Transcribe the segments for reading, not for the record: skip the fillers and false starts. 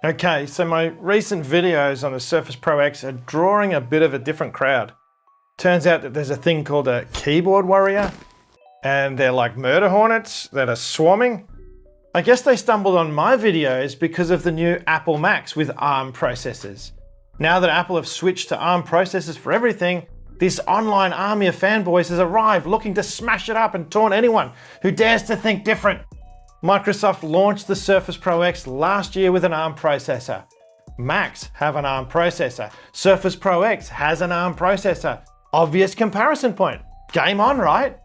Okay, so my recent videos on the Surface Pro X are drawing a bit of a different crowd. Turns out that there's a thing called a keyboard warrior, and they're like murder hornets that are swarming. I guess they stumbled on my videos because of the new Apple Macs with ARM processors. Now that Apple have switched to ARM processors for everything, this online army of fanboys has arrived looking to smash it up and taunt anyone who dares to think different. Microsoft launched the Surface Pro X last year with an ARM processor. Macs have an ARM processor. Surface Pro X has an ARM processor. Obvious comparison point. Game on, right?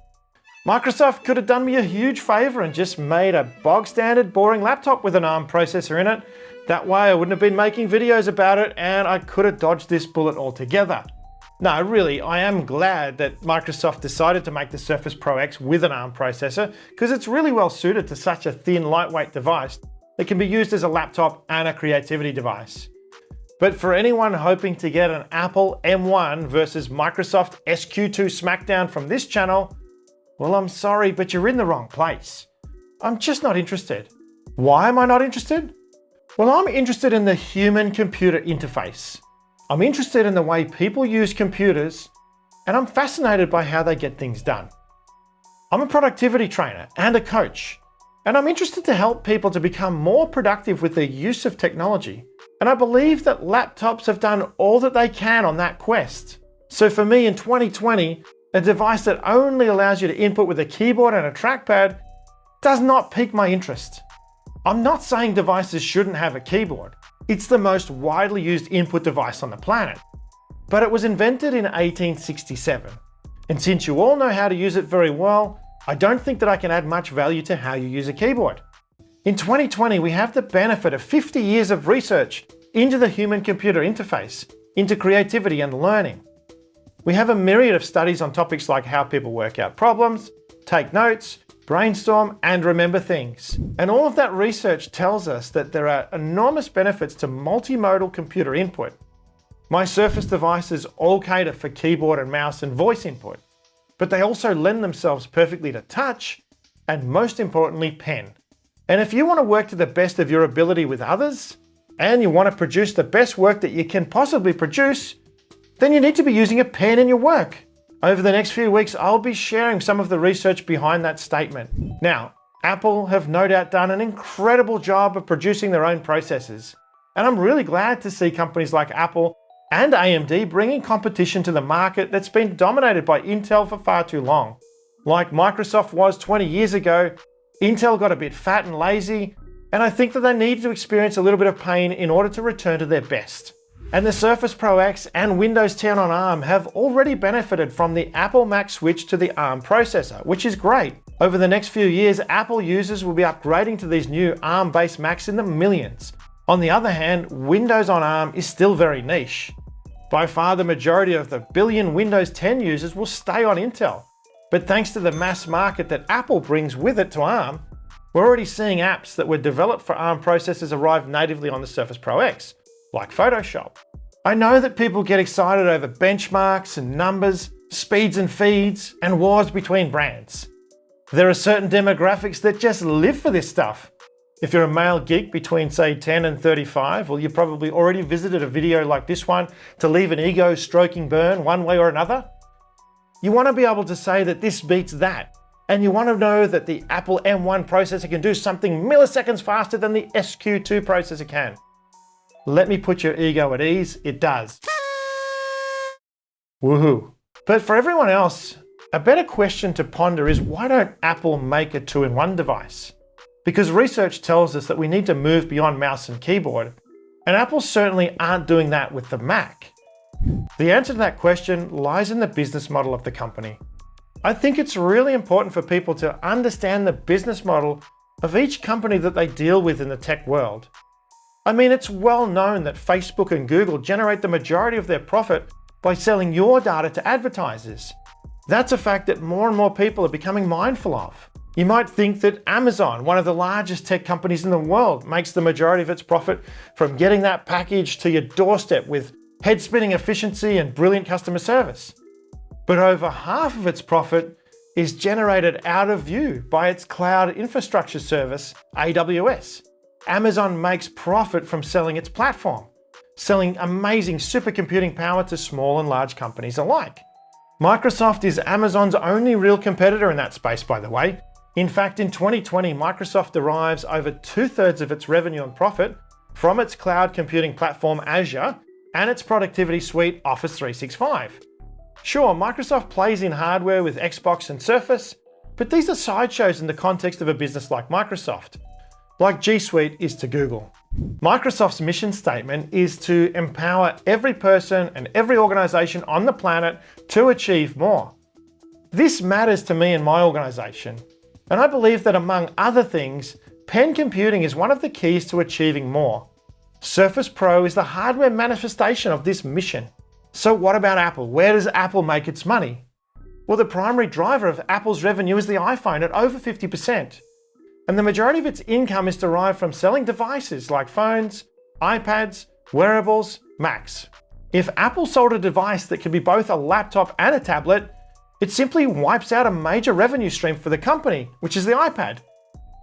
Microsoft could have done me a huge favor and just made a bog standard boring laptop with an ARM processor in it. That way I wouldn't have been making videos about it and I could have dodged this bullet altogether. No, really, I am glad that Microsoft decided to make the Surface Pro X with an ARM processor because it's really well suited to such a thin, lightweight device that can be used as a laptop and a creativity device. But for anyone hoping to get an Apple M1 versus Microsoft SQ2 Smackdown from this channel, well, I'm sorry, but you're in the wrong place. I'm just not interested. Why am I not interested? Well, I'm interested in the human-computer interface. I'm interested in the way people use computers, and I'm fascinated by how they get things done. I'm a productivity trainer and a coach, and I'm interested to help people to become more productive with their use of technology. And I believe that laptops have done all that they can on that quest. So for me in 2020, a device that only allows you to input with a keyboard and a trackpad does not pique my interest. I'm not saying devices shouldn't have a keyboard. It's the most widely used input device on the planet. But it was invented in 1867. And since you all know how to use it very well, I don't think that I can add much value to how you use a keyboard. In 2020, we have the benefit of 50 years of research into the human-computer interface, into creativity and learning. We have a myriad of studies on topics like how people work out problems, take notes, brainstorm, and remember things. And all of that research tells us that there are enormous benefits to multimodal computer input. My Surface devices all cater for keyboard and mouse and voice input, but they also lend themselves perfectly to touch, and most importantly, pen. And if you want to work to the best of your ability with others, and you want to produce the best work that you can possibly produce, then you need to be using a pen in your work. Over the next few weeks, I'll be sharing some of the research behind that statement. Now, Apple have no doubt done an incredible job of producing their own processors. And I'm really glad to see companies like Apple and AMD bringing competition to the market that's been dominated by Intel for far too long. Like Microsoft was 20 years ago, Intel got a bit fat and lazy, and I think that they need to experience a little bit of pain in order to return to their best. And the Surface Pro X and Windows 10 on ARM have already benefited from the Apple Mac switch to the ARM processor, which is great. Over the next few years, Apple users will be upgrading to these new ARM-based Macs in the millions. On the other hand, Windows on ARM is still very niche. By far the majority of the billion Windows 10 users will stay on Intel. But thanks to the mass market that Apple brings with it to ARM, we're already seeing apps that were developed for ARM processors arrive natively on the Surface Pro X, like Photoshop. I know that people get excited over benchmarks and numbers, speeds and feeds, and wars between brands. There are certain demographics that just live for this stuff. If you're a male geek between say 10 and 35, well, you probably already visited a video like this one to leave an ego-stroking burn one way or another. You want to be able to say that this beats that, and you want to know that the Apple M1 processor can do something milliseconds faster than the SQ2 processor can. Let me put your ego at ease, it does. Woohoo. But for everyone else, a better question to ponder is why don't Apple make a two-in-one device? Because research tells us that we need to move beyond mouse and keyboard, and Apple certainly aren't doing that with the Mac. The answer to that question lies in the business model of the company. I think it's really important for people to understand the business model of each company that they deal with in the tech world. I mean, it's well known that Facebook and Google generate the majority of their profit by selling your data to advertisers. That's a fact that more and more people are becoming mindful of. You might think that Amazon, one of the largest tech companies in the world, makes the majority of its profit from getting that package to your doorstep with head-spinning efficiency and brilliant customer service. But over half of its profit is generated out of view by its cloud infrastructure service, AWS. Amazon makes profit from selling its platform, selling amazing supercomputing power to small and large companies alike. Microsoft is Amazon's only real competitor in that space, by the way. In fact, in 2020, Microsoft derives over 2/3 of its revenue and profit from its cloud computing platform Azure and its productivity suite Office 365. Sure, Microsoft plays in hardware with Xbox and Surface, but these are sideshows in the context of a business like Microsoft, like G Suite is to Google. Microsoft's mission statement is to empower every person and every organization on the planet to achieve more. This matters to me and my organization, and I believe that among other things, pen computing is one of the keys to achieving more. Surface Pro is the hardware manifestation of this mission. So what about Apple? Where does Apple make its money? Well, the primary driver of Apple's revenue is the iPhone at over 50%. And the majority of its income is derived from selling devices like phones, iPads, wearables, Macs. If Apple sold a device that could be both a laptop and a tablet, it simply wipes out a major revenue stream for the company, which is the iPad.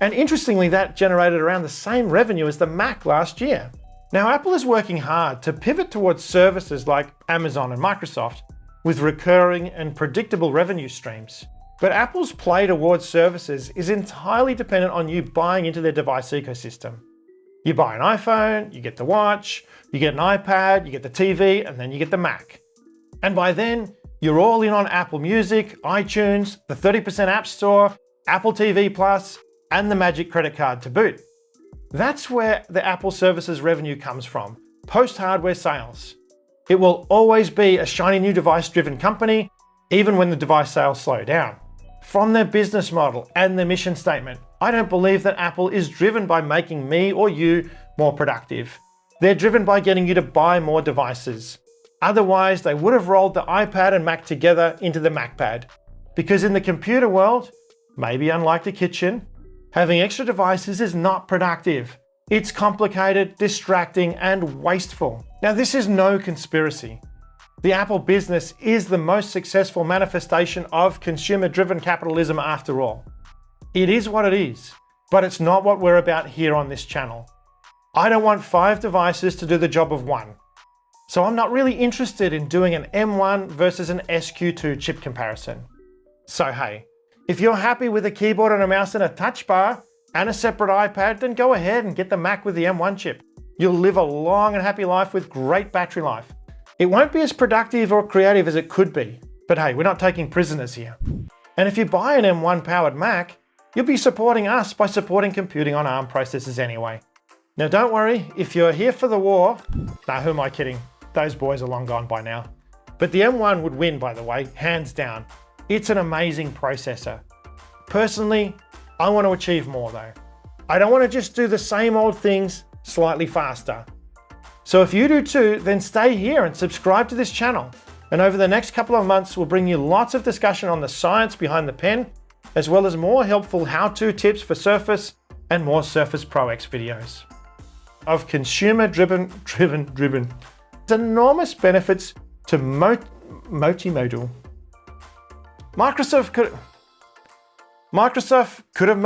And interestingly, that generated around the same revenue as the Mac last year. Now, Apple is working hard to pivot towards services like Amazon and Microsoft with recurring and predictable revenue streams. But Apple's play towards services is entirely dependent on you buying into their device ecosystem. You buy an iPhone, you get the watch, you get an iPad, you get the TV, and then you get the Mac. And by then, you're all in on Apple Music, iTunes, the 30% App Store, Apple TV Plus, and the Magic Credit Card to boot. That's where the Apple Services revenue comes from, post-hardware sales. It will always be a shiny new device-driven company, even when the device sales slow down. From their business model and their mission statement, I don't believe that Apple is driven by making me or you more productive. They're driven by getting you to buy more devices. Otherwise, they would have rolled the iPad and Mac together into the MacPad. Because in the computer world, maybe unlike the kitchen, having extra devices is not productive. It's complicated, distracting, and wasteful. Now, this is no conspiracy. The Apple business is the most successful manifestation of consumer-driven capitalism after all. It is what it is, but it's not what we're about here on this channel. I don't want 5 devices to do the job of 1. So I'm not really interested in doing an M1 versus an SQ2 chip comparison. So hey, if you're happy with a keyboard and a mouse and a touch bar and a separate iPad, then go ahead and get the Mac with the M1 chip. You'll live a long and happy life with great battery life. It won't be as productive or creative as it could be, but hey, we're not taking prisoners here. And if you buy an M1 powered Mac, you'll be supporting us by supporting computing on ARM processors anyway. Now don't worry, if you're here for the war, who am I kidding? Those boys are long gone by now. But the M1 would win, by the way, hands down. It's an amazing processor. Personally, I want to achieve more though. I don't want to just do the same old things slightly faster. So if you do too, then stay here and subscribe to this channel. And over the next couple of months, we'll bring you lots of discussion on the science behind the pen, as well as more helpful how-to tips for Surface and more Surface Pro X videos. Of consumer-driven, There's enormous benefits to multimodal. Microsoft could have